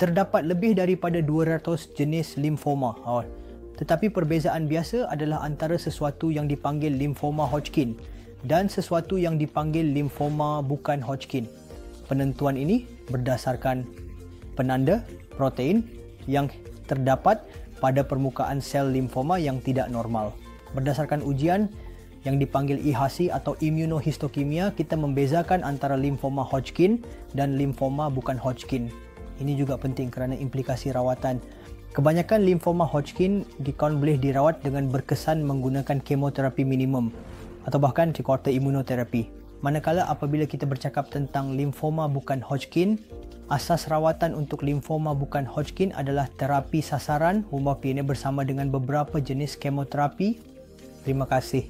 Terdapat lebih daripada 200 jenis limfoma. Tetapi perbezaan biasa adalah antara sesuatu yang dipanggil limfoma Hodgkin dan sesuatu yang dipanggil limfoma bukan Hodgkin. Penentuan ini berdasarkan penanda protein yang terdapat pada permukaan sel limfoma yang tidak normal. Berdasarkan ujian yang dipanggil IHC atau immunohistokimia, kita membezakan antara limfoma Hodgkin dan limfoma bukan Hodgkin. Ini juga penting kerana implikasi rawatan. Kebanyakan limfoma Hodgkin boleh dirawat dengan berkesan menggunakan kemoterapi minimum atau bahkan 3/4 imunoterapi. Manakala apabila kita bercakap tentang limfoma bukan Hodgkin, asas rawatan untuk limfoma bukan Hodgkin adalah terapi sasaran bersama dengan beberapa jenis kemoterapi. Terima kasih.